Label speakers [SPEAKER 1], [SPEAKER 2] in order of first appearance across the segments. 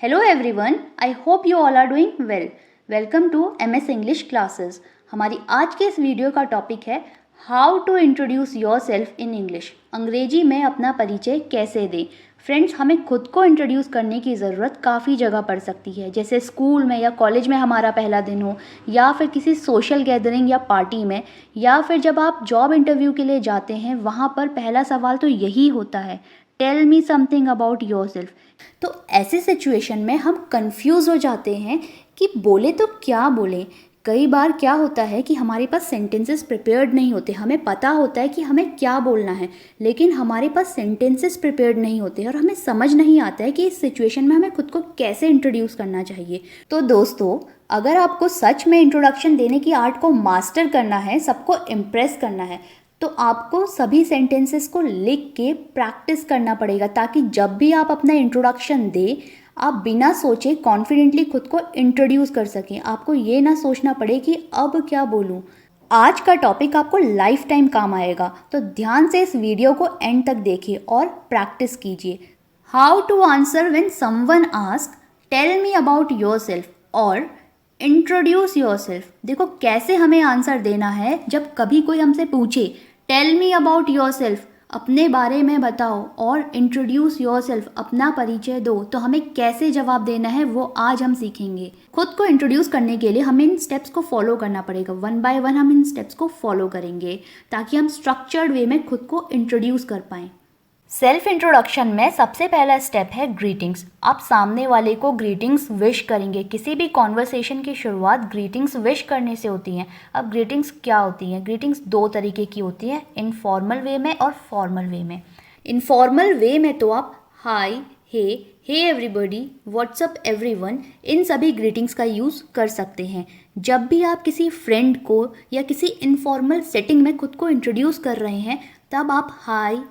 [SPEAKER 1] Hello everyone, I hope you all are doing well. Welcome to MS English Classes. हमारी आज के इस video का टॉपिक है how to introduce yourself in English. अंग्रेजी में अपना परिचय कैसे दें. फ्रेंड्स, हमें खुद को इंट्रोड्यूस करने की ज़रूरत काफ़ी जगह पड़ सकती है, जैसे स्कूल में या कॉलेज में हमारा पहला दिन हो, या फिर किसी सोशल गैदरिंग या पार्टी में, या फिर जब आप जॉब इंटरव्यू के लिए जाते हैं, वहाँ पर पहला सवाल तो यही होता है, tell me something about yourself. तो ऐसे सिचुएशन में हम कंफ्यूज हो जाते हैं कि बोले तो क्या बोलें. कई बार क्या होता है कि हमारे पास सेंटेंसेस प्रिपेयर्ड नहीं होते. हमें पता होता है कि हमें क्या बोलना है, लेकिन हमारे पास सेंटेंसेस प्रिपेयर्ड नहीं होते और हमें समझ नहीं आता है कि इस सिचुएशन में हमें खुद को कैसे इंट्रोड्यूस करना चाहिए. तो दोस्तों, अगर आपको सच में इंट्रोडक्शन देने की आर्ट को मास्टर करना है, सबको इम्प्रेस करना है, तो आपको सभी सेंटेंसेस को लिख के प्रैक्टिस करना पड़ेगा, ताकि जब भी आप अपना इंट्रोडक्शन दें, आप बिना सोचे कॉन्फिडेंटली खुद को इंट्रोड्यूस कर सकें. आपको ये ना सोचना पड़े कि अब क्या बोलूं. आज का टॉपिक आपको लाइफ टाइम काम आएगा, तो ध्यान से इस वीडियो को एंड तक देखिए और प्रैक्टिस कीजिए. How to answer when someone ask tell me about yourself और इंट्रोड्यूस योर सेल्फ. देखो कैसे हमें आंसर देना है जब कभी कोई हमसे पूछे tell me about yourself, अपने बारे में बताओ, और इंट्रोड्यूस योर सेल्फ, अपना परिचय दो, तो हमें कैसे जवाब देना है वो आज हम सीखेंगे. खुद को इंट्रोड्यूस करने के लिए हमें इन स्टेप्स को फॉलो करना पड़ेगा. वन बाय वन हम इन स्टेप्स को फॉलो करेंगे ताकि हम स्ट्रक्चर्ड वे में खुद को इंट्रोड्यूस कर पाएँ. सेल्फ इंट्रोडक्शन में सबसे पहला स्टेप है ग्रीटिंग्स. आप सामने वाले को ग्रीटिंग्स विश करेंगे. किसी भी कॉन्वर्सेशन की शुरुआत ग्रीटिंग्स विश करने से होती हैं. अब ग्रीटिंग्स क्या होती हैं? ग्रीटिंग्स दो तरीके की होती हैं, इनफॉर्मल वे में और फॉर्मल वे में. इनफॉर्मल वे में तो आप हाय, हे एवरीबॉडी, व्हाट्सअप एवरीवन, इन सभी ग्रीटिंग्स का यूज़ कर सकते हैं. जब भी आप किसी फ्रेंड को या किसी इनफॉर्मल सेटिंग में खुद को इंट्रोड्यूस कर रहे हैं, तब आप हाय,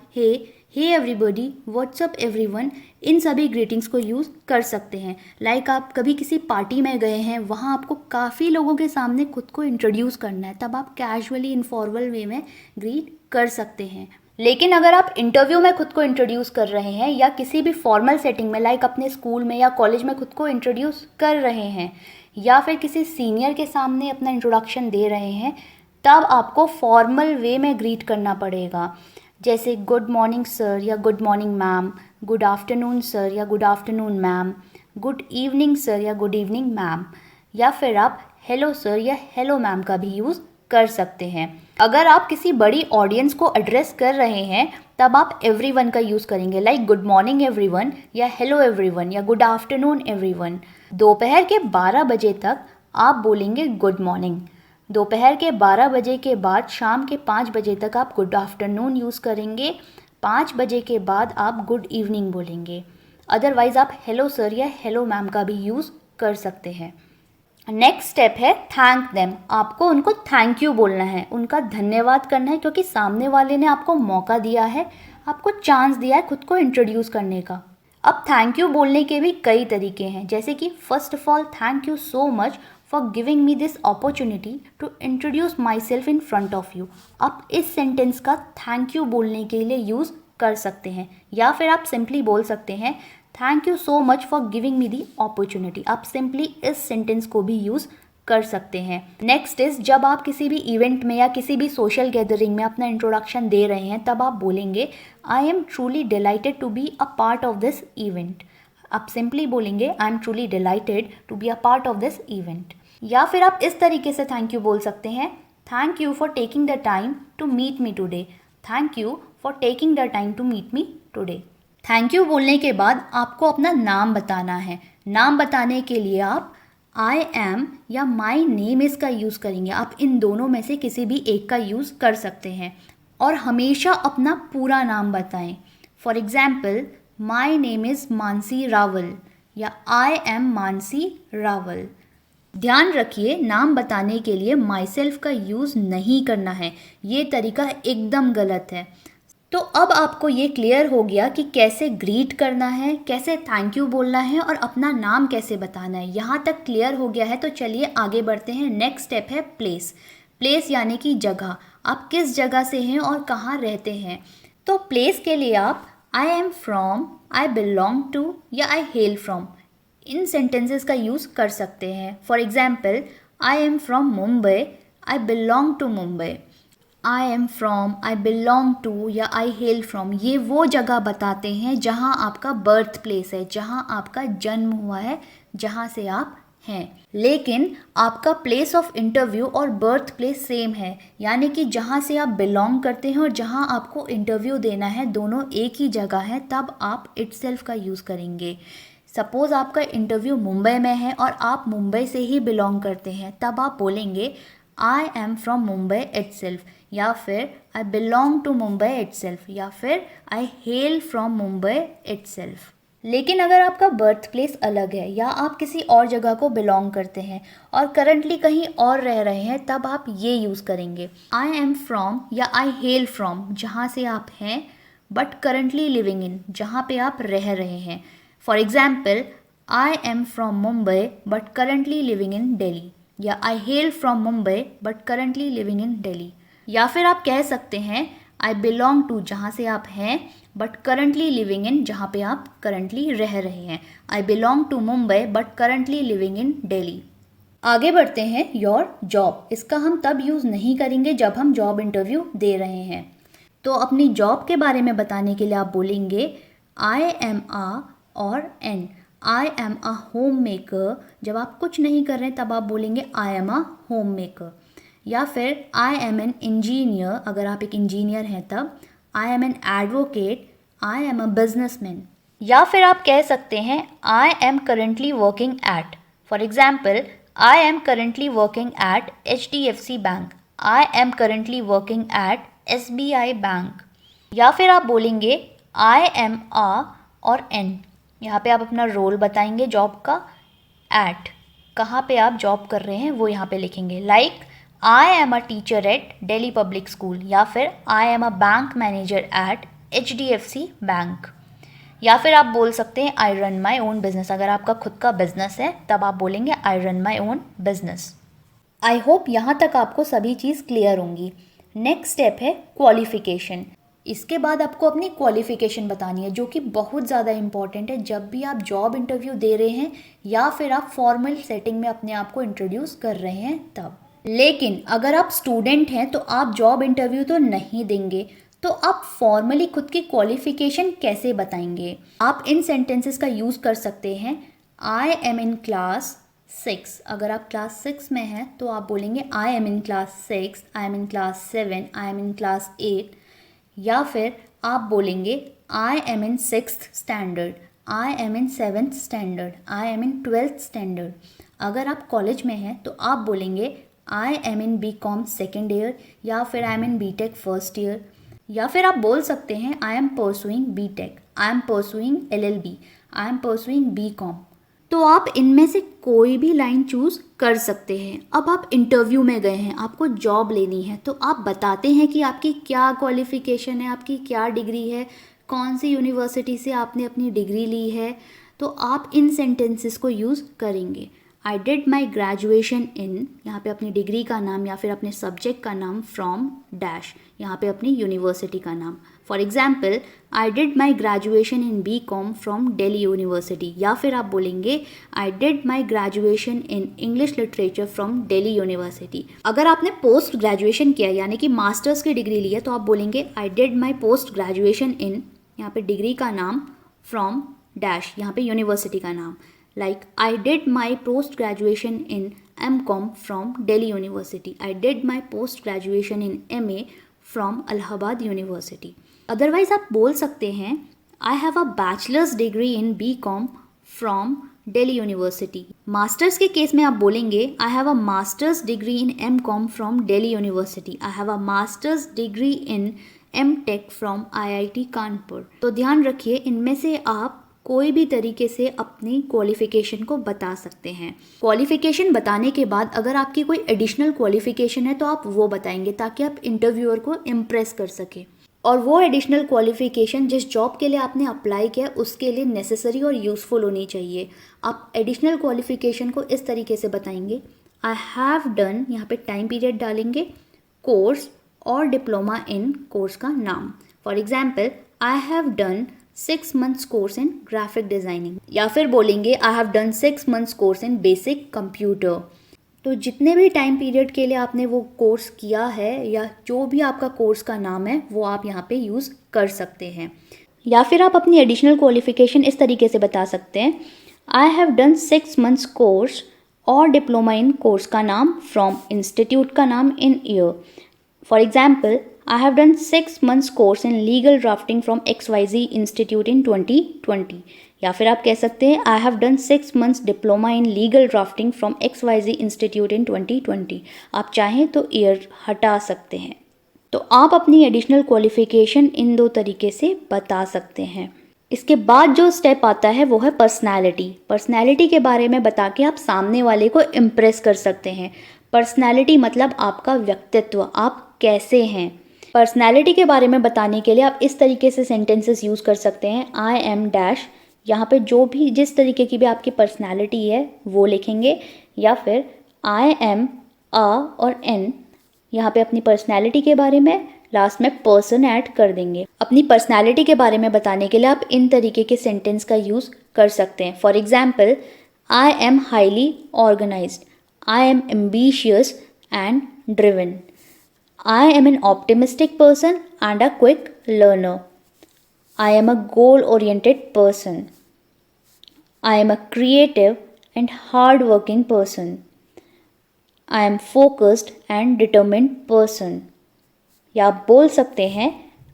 [SPEAKER 1] हे एवरीबॉडी, व्हाट्सअप एवरीवन, इन सभी ग्रीटिंग्स को यूज़ कर सकते हैं. लाइक आप कभी किसी पार्टी में गए हैं, वहाँ आपको काफ़ी लोगों के सामने खुद को इंट्रोड्यूस करना है, तब आप कैजुअली इनफॉर्मल वे में ग्रीट कर सकते हैं. लेकिन अगर आप इंटरव्यू में खुद को इंट्रोड्यूस कर रहे हैं या किसी भी फॉर्मल सेटिंग में, लाइक अपने स्कूल में या कॉलेज में खुद को इंट्रोड्यूस कर रहे हैं, या फिर किसी सीनियर के सामने अपना इंट्रोडक्शन दे रहे हैं, तब आपको फॉर्मल वे में ग्रीट करना पड़ेगा. जैसे गुड मॉर्निंग सर या good morning ma'am, good afternoon sir या good afternoon ma'am, good evening sir या गुड इवनिंग मैम, या फिर आप हेलो सर या हेलो मैम का भी यूज़ कर सकते हैं. अगर आप किसी बड़ी ऑडियंस को एड्रेस कर रहे हैं, तब आप एवरीवन का यूज़ करेंगे, लाइक गुड मॉर्निंग एवरीवन या हेलो एवरीवन या गुड आफ्टरनून एवरीवन. दोपहर के 12 बजे तक आप बोलेंगे गुड मॉर्निंग. दोपहर के 12 बजे के बाद शाम के 5 बजे तक आप गुड आफ्टरनून यूज़ करेंगे. 5 बजे के बाद आप गुड इवनिंग बोलेंगे. अदरवाइज़ आप हेलो सर या हेलो मैम का भी यूज़ कर सकते हैं. नेक्स्ट स्टेप है थैंक देम. आपको उनको थैंक यू बोलना है, उनका धन्यवाद करना है, क्योंकि सामने वाले ने आपको मौका दिया है, आपको चांस दिया है खुद को इंट्रोड्यूस करने का. अब थैंक यू बोलने के भी कई तरीके हैं, जैसे कि first of all thank you so much for giving me this opportunity to introduce myself in front of you. आप इस सेंटेंस का थैंक यू बोलने के लिए यूज़ कर सकते हैं, या फिर आप सिंपली बोल सकते हैं thank you so much for giving me the opportunity. आप सिंपली इस सेंटेंस को भी यूज़ कर सकते हैं. नेक्स्ट इज, जब आप किसी भी इवेंट में या किसी भी सोशल गैदरिंग में अपना इंट्रोडक्शन दे रहे हैं, तब आप बोलेंगे I am truly delighted to be a part of this event. आप सिंपली बोलेंगे I am truly delighted to be a part of this event. या फिर आप इस तरीके से थैंक यू बोल सकते हैं thank you for taking the time to meet me today. Thank you for taking the time to meet me today. Thank you बोलने के बाद आपको अपना नाम बताना है. नाम बताने के लिए आप आई एम या माई नेम इज़ का यूज़ करेंगे. आप इन दोनों में से किसी भी एक का यूज़ कर सकते हैं, और हमेशा अपना पूरा नाम बताएं. For example, my name is Mansi Rawal या आई एम मानसी रावल. ध्यान रखिए, नाम बताने के लिए माई सेल्फ का यूज़ नहीं करना है. ये तरीका एकदम गलत है. तो अब आपको ये क्लियर हो गया कि कैसे ग्रीट करना है, कैसे थैंक यू बोलना है और अपना नाम कैसे बताना है. यहाँ तक क्लियर हो गया है, तो चलिए आगे बढ़ते हैं. नेक्स्ट स्टेप है प्लेस. प्लेस यानी कि जगह. आप किस जगह से हैं और कहाँ रहते हैं. तो प्लेस के लिए आप I am from, I belong to या आई हेल फ्रॉम, इन सेंटेंसेस का यूज़ कर सकते हैं। For example, I am from Mumbai, I belong to Mumbai. I am from, I belong to या आई हेल फ्रॉम, ये वो जगह बताते हैं जहाँ आपका बर्थ प्लेस है, जहाँ आपका जन्म हुआ है, जहाँ से आप हैं। लेकिन आपका प्लेस ऑफ इंटरव्यू और बर्थ प्लेस सेम है, यानी कि जहाँ से आप बिलोंग करते हैं और जहाँ आपको इंटरव्यू देना है दोनों एक ही जगह है, तब आप इटसेल्फ का यूज़ करेंगे। सपोज़ आपका इंटरव्यू मुंबई में है और आप मुंबई से ही बिलोंग करते हैं, तब आप बोलेंगे I am from Mumbai itself, या फिर I belong to Mumbai itself, या फिर I hail from Mumbai itself. लेकिन अगर आपका बर्थ प्लेस अलग है या आप किसी और जगह को बिलोंग करते हैं और करंटली कहीं और रह रहे हैं, तब आप ये यूज़ करेंगे आई एम फ्रॉम या आई हेल फ्रॉम, जहाँ से आप हैं, बट करंटली लिविंग इन, जहाँ पे आप रह रहे हैं। For example, I am from Mumbai but currently living in Delhi, या I hail from Mumbai but currently living in Delhi. या फिर आप कह सकते हैं आई बिलोंग टू, जहाँ से आप हैं, बट करंटली लिविंग इन, जहाँ पे आप करंटली रह रहे हैं। I belong to Mumbai but currently living in Delhi. आगे बढ़ते हैं, योर जॉब। इसका हम तब यूज़ नहीं करेंगे जब हम जॉब इंटरव्यू दे रहे हैं। तो अपनी जॉब के बारे में बताने के लिए आप बोलेंगे आई एम आ और एन। I am a homemaker, जब आप कुछ नहीं कर रहे हैं तब आप बोलेंगे I am a home maker. या फिर आई एम एन इंजीनियर, अगर आप एक इंजीनियर हैं तब आई am an advocate, I am a businessman. या फिर आप कह सकते हैं I am currently working at. For example, I am currently working at HDFC bank, I am currently working at SBI bank. या फिर आप बोलेंगे आई एम आ और एन, यहाँ पे आप अपना रोल बताएंगे जॉब का। एट, कहाँ पे आप जॉब कर रहे हैं वो यहाँ पे लिखेंगे। Like I am a teacher at Delhi Public school, या फिर आई am a bank manager eight HDFC bank. या फिर आप बोल सकते हैं I run my own business, अगर आपका खुद का बिजनेस है तब आप बोलेंगे I run my own business. I hope यहाँ तक आपको सभी चीज़ क्लियर होंगी। नेक्स्ट स्टेप है क्वालिफिकेशन। इसके बाद आपको अपनी क्वालिफिकेशन बतानी है, जो कि बहुत ज़्यादा इंपॉर्टेंट है जब भी आप जॉब इंटरव्यू दे रहे हैं या फिर आप फॉर्मल सेटिंग में अपने आप को इंट्रोड्यूस कर रहे हैं तब। लेकिन अगर आप स्टूडेंट हैं तो आप जॉब इंटरव्यू तो नहीं देंगे, तो आप फॉर्मली खुद की क्वालिफिकेशन कैसे बताएंगे? आप इन सेंटेंसेस का यूज़ कर सकते हैं आई एम इन क्लास 6। अगर आप क्लास 6 में हैं तो आप बोलेंगे I M in class 6, I am in class 7, I am in class 8। या फिर आप बोलेंगे I M in 6th standard, I am in 7th standard, I am in 12th standard. अगर आप कॉलेज में हैं तो आप बोलेंगे I M in BCom second year, या फिर I am in BTech first year. या फिर आप बोल सकते हैं I am pursuing BTech, I am pursuing LLB, I am pursuing BCom। तो आप इनमें से कोई भी लाइन चूज़ कर सकते हैं। अब आप इंटरव्यू में गए हैं, आपको जॉब लेनी है, तो आप बताते हैं कि आपकी क्या क्वालिफ़िकेशन है, आपकी क्या डिग्री है, कौन सी यूनिवर्सिटी से आपने अपनी डिग्री ली है। तो आप इन सेंटेंसेस को यूज़ करेंगे। I did my graduation in, यहाँ पे अपनी डिग्री का नाम या फिर अपने सब्जेक्ट का नाम, फ्रॉम डैश, यहाँ पे अपनी यूनिवर्सिटी का नाम। For example, I did my graduation in BCom from Delhi university, या फिर आप बोलेंगे I did my graduation in English literature from Delhi university. अगर आपने पोस्ट ग्रेजुएशन किया यानी कि मास्टर्स की डिग्री ली है तो आप बोलेंगे I did my post graduation in, यहाँ पे डिग्री का नाम, फ्रॉम डैश, यहाँ पे यूनिवर्सिटी का नाम। Like I did my post graduation in MCom from Delhi University. I did my post graduation in MA from Allahabad University. Otherwise आप बोल सकते हैं I have a bachelor's degree in BCom from Delhi University. Masters के case में आप बोलेंगे I have a master's degree in MCom from Delhi University. I have a master's degree in MTech from IIT Kanpur. तो ध्यान रखिए, इनमें से आप कोई भी तरीके से अपनी क्वालिफ़िकेशन को बता सकते हैं। क्वालिफ़िकेशन बताने के बाद अगर आपकी कोई एडिशनल क्वालिफ़िकेशन है तो आप वो बताएंगे ताकि आप इंटरव्यूअर को इम्प्रेस कर सके। और वो एडिशनल क्वालिफ़िकेशन जिस जॉब के लिए आपने अप्लाई किया उसके लिए नेसेसरी और यूज़फुल होनी चाहिए। आप एडिशनल क्वालिफ़िकेशन को इस तरीके से बताएंगे आई हैव डन, यहाँ पे टाइम पीरियड डालेंगे, कोर्स और डिप्लोमा इन, कोर्स का नाम। For example, I have done 6 months course in graphic designing, या फिर बोलेंगे I have done 6 months course in basic computer. तो जितने भी टाइम पीरियड के लिए आपने वो कोर्स किया है या जो भी आपका कोर्स का नाम है वो आप यहाँ पे यूज़ कर सकते हैं। या फिर आप अपनी एडिशनल क्वालिफिकेशन इस तरीके से बता सकते हैं, I have done 6 months course और डिप्लोमा इन कोर्स का नाम फ्रॉम इंस्टीट्यूट का नाम in year. For example, I have done 6 months course in legal drafting from XYZ institute in 2020। या फिर आप कह सकते हैं I have done 6 months diploma in legal drafting from XYZ institute in 2020। आप चाहें तो ईयर हटा सकते हैं। तो आप अपनी एडिशनल क्वालिफिकेशन इन दो तरीके से बता सकते हैं। इसके बाद जो स्टेप आता है वो है पर्सनैलिटी। पर्सनैलिटी के बारे में बता के आप सामने वाले को इम्प्रेस कर सकते हैं। पर्सनैलिटी मतलब आपका व्यक्तित्व, आप कैसे हैं। पर्सनैलिटी के बारे में बताने के लिए आप इस तरीके से सेंटेंसेस यूज़ कर सकते हैं, आई एम डैश, यहाँ पे जो भी जिस तरीके की भी आपकी पर्सनैलिटी है वो लिखेंगे, या फिर आई एम अ और एन, यहाँ पे अपनी पर्सनैलिटी के बारे में, लास्ट में पर्सन ऐड कर देंगे। अपनी पर्सनैलिटी के बारे में बताने के लिए आप इन तरीके के सेंटेंस का यूज़ कर सकते हैं। For example, I am highly organised, I am ambitious and driven, I am an optimistic person and a quick learner, I am a goal oriented person, I am a creative and hard working person, I am focused and determined person. या आप बोल सकते हैं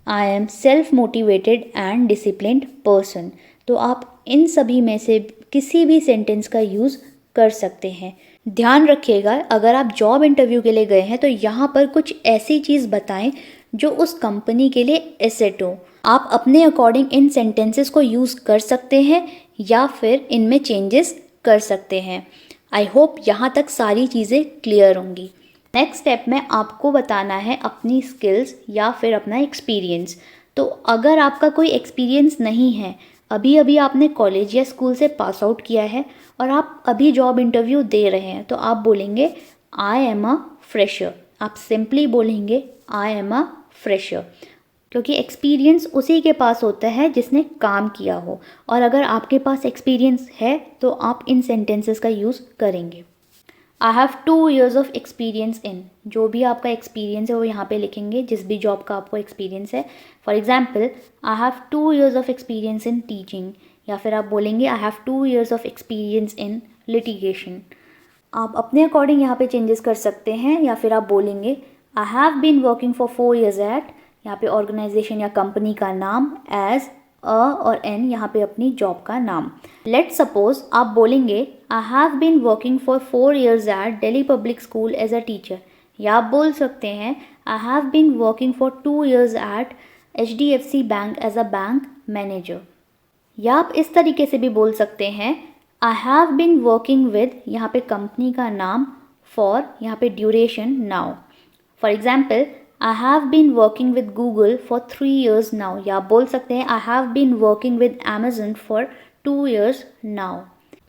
[SPEAKER 1] I am self motivated and disciplined person. तो आप इन सभी में से किसी भी सेंटेंस का यूज़ कर सकते हैं। ध्यान रखिएगा, अगर आप जॉब इंटरव्यू के लिए गए हैं तो यहाँ पर कुछ ऐसी चीज़ बताएं जो उस कंपनी के लिए एसेट हो। आप अपने अकॉर्डिंग इन सेंटेंसेस को यूज़ कर सकते हैं या फिर इनमें चेंजेस कर सकते हैं। आई होप यहाँ तक सारी चीज़ें क्लियर होंगी। नेक्स्ट स्टेप में आपको बताना है अपनी स्किल्स या फिर अपना एक्सपीरियंस। तो अगर आपका कोई एक्सपीरियंस नहीं है, अभी अभी आपने कॉलेज या स्कूल से पास आउट किया है और आप अभी जॉब इंटरव्यू दे रहे हैं, तो आप बोलेंगे आई एम अ फ्रेशर। आप सिंपली बोलेंगे आई एम अ फ्रेशर, क्योंकि एक्सपीरियंस उसी के पास होता है जिसने काम किया हो। और अगर आपके पास एक्सपीरियंस है तो आप इन सेंटेंसेस का यूज़ करेंगे। I have 2 years of experience in, जो भी आपका एक्सपीरियंस है वो यहाँ पे लिखेंगे, जिस भी जॉब का आपको एक्सपीरियंस है। For example, I have 2 years of experience in teaching, या फिर आप बोलेंगे I have 2 years of experience in litigation. आप अपने अकॉर्डिंग यहाँ पे चेंजेस कर सकते हैं, या फिर आप बोलेंगे I have been working for 4 years at, यहाँ पे ऑर्गेनाइजेशन या कंपनी का नाम, एज अ और एन यहाँ पे अपनी जॉब का नाम। लेट्स सपोज आप बोलेंगे I have been working for 4 years at Delhi Public School as a teacher, या आप बोल सकते हैं I have been working for 2 years at HDFC bank as a bank manager. या आप इस तरीके से भी बोल सकते हैं I have been working with, यहाँ पे कंपनी का नाम, फॉर यहाँ पे duration, now. For example, I have been working with Google for 3 years now, या आप बोल सकते हैं I have been working with Amazon for 2 years now.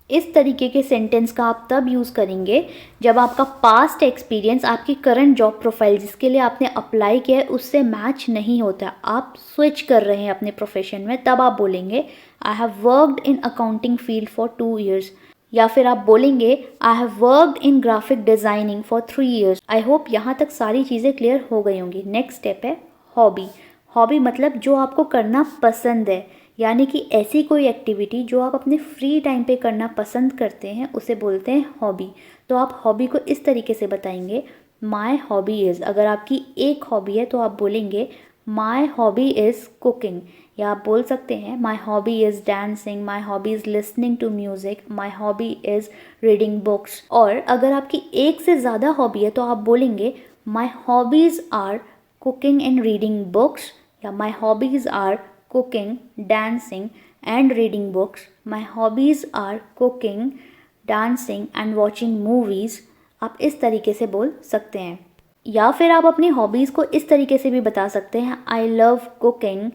[SPEAKER 1] इस तरीके के सेंटेंस का आप तब यूज़ करेंगे जब आपका पास्ट एक्सपीरियंस आपकी करंट जॉब प्रोफाइल जिसके लिए आपने अप्लाई किया है उससे मैच नहीं होता, आप स्विच कर रहे हैं अपने प्रोफेशन में, तब आप बोलेंगे I have worked in accounting field for 2 years। या फिर आप बोलेंगे I have worked in graphic designing for 3 years। I hope यहाँ तक सारी चीज़ें क्लियर हो गई होंगी। नेक्स्ट स्टेप है हॉबी। हॉबी मतलब जो आपको करना पसंद है, यानी कि ऐसी कोई एक्टिविटी जो आप अपने फ्री टाइम पे करना पसंद करते हैं उसे बोलते हैं हॉबी। तो आप हॉबी को इस तरीके से बताएंगे, माई हॉबी इज़। अगर आपकी एक हॉबी है तो आप बोलेंगे माई हॉबी इज़ कुकिंग, या आप बोल सकते हैं my hobby is dancing, my hobby is listening to music, my hobby is reading books. और अगर आपकी एक से ज़्यादा हॉबी है तो आप बोलेंगे my hobbies are cooking and reading books, या my hobbies are cooking, dancing and reading books. My hobbies are cooking, dancing and watching movies. आप इस तरीके से बोल सकते हैं। या फिर आप अपनी हॉबीज़ को इस तरीके से भी बता सकते हैं, I love cooking,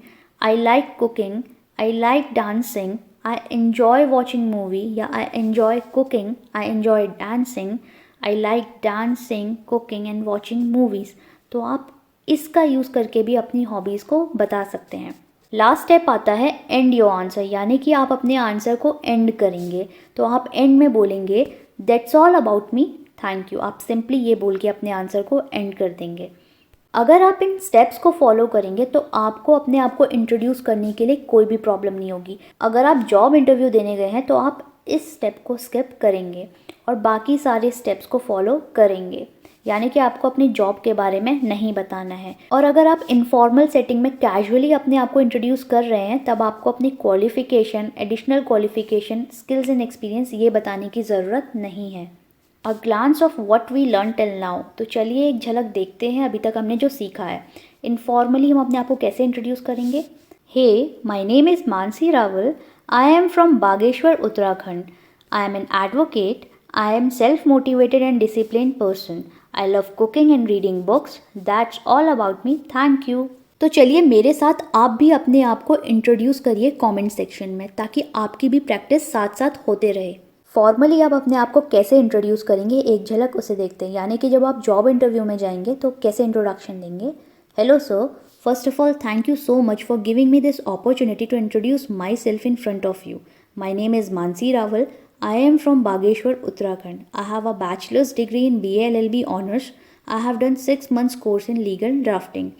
[SPEAKER 1] I like cooking, I like dancing, I enjoy watching movie, या I enjoy cooking, I enjoy dancing, I like dancing, cooking and watching movies। तो आप इसका यूज़ करके भी अपनी हॉबीज़ को बता सकते हैं। लास्ट स्टेप आता है एंड योर आंसर, यानी कि आप अपने आंसर को एंड करेंगे। तो आप एंड में बोलेंगे that's all about me, thank you. आप सिंपली ये बोल के अपने आंसर को एंड कर देंगे। अगर आप इन स्टेप्स को फॉलो करेंगे तो आपको अपने आप को इंट्रोड्यूस करने के लिए कोई भी प्रॉब्लम नहीं होगी। अगर आप जॉब इंटरव्यू देने गए हैं तो आप इस स्टेप को स्किप करेंगे और बाकी सारे स्टेप्स को फॉलो करेंगे, यानी कि आपको अपनी जॉब के बारे में नहीं बताना है। और अगर आप इनफॉर्मल सेटिंग में कैजुअली अपने आप को इंट्रोड्यूस कर रहे हैं तब आपको अपनी qualification, additional qualification, skills and experience ये बताने की ज़रूरत नहीं है। A glance of what we learn till now. तो चलिए एक झलक देखते हैं अभी तक हमने जो सीखा है। इनफॉर्मली हम अपने आप को कैसे इंट्रोड्यूस करेंगे। Hey, my name is Mansi Rawal, I am from Bageshwar, Uttarakhand. I am an advocate, I am self-motivated and disciplined person. I love cooking and reading books. That's all about me. Thank you. तो चलिए मेरे साथ आप भी अपने आप को इंट्रोड्यूस करिए कमेंट सेक्शन में, ताकि आपकी भी प्रैक्टिस साथ साथ होते रहे। फॉर्मली आप अपने आप को कैसे इंट्रोड्यूस करेंगे एक झलक उसे देखते हैं, यानी कि जब आप जॉब इंटरव्यू में जाएंगे तो कैसे इंट्रोडक्शन देंगे। Hello sir, first of all thank you so much for giving me this opportunity to introduce myself in front of you. My name is Mansi Rawal. I am from Bageshwar, Uttarakhand. I have a bachelor's degree in BA LLB honors. I have done 6 months course in legal drafting.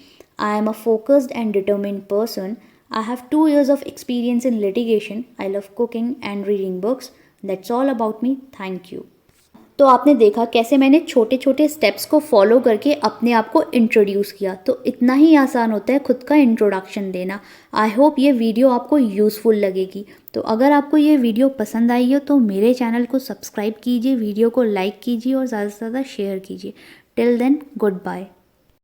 [SPEAKER 1] I am a focused and determined person. I have 2 years of experience in litigation. I love cooking and reading books. That's all about me. Thank you. तो आपने देखा कैसे मैंने छोटे छोटे steps को follow करके अपने आप को इंट्रोड्यूस किया। तो इतना ही आसान होता है खुद का इंट्रोडक्शन देना। आई होप ये वीडियो आपको यूज़फुल लगेगी। तो अगर आपको ये वीडियो पसंद आई हो तो मेरे चैनल को सब्सक्राइब कीजिए, वीडियो को लाइक कीजिए और ज़्यादा से ज़्यादा शेयर कीजिए। Till then, good bye.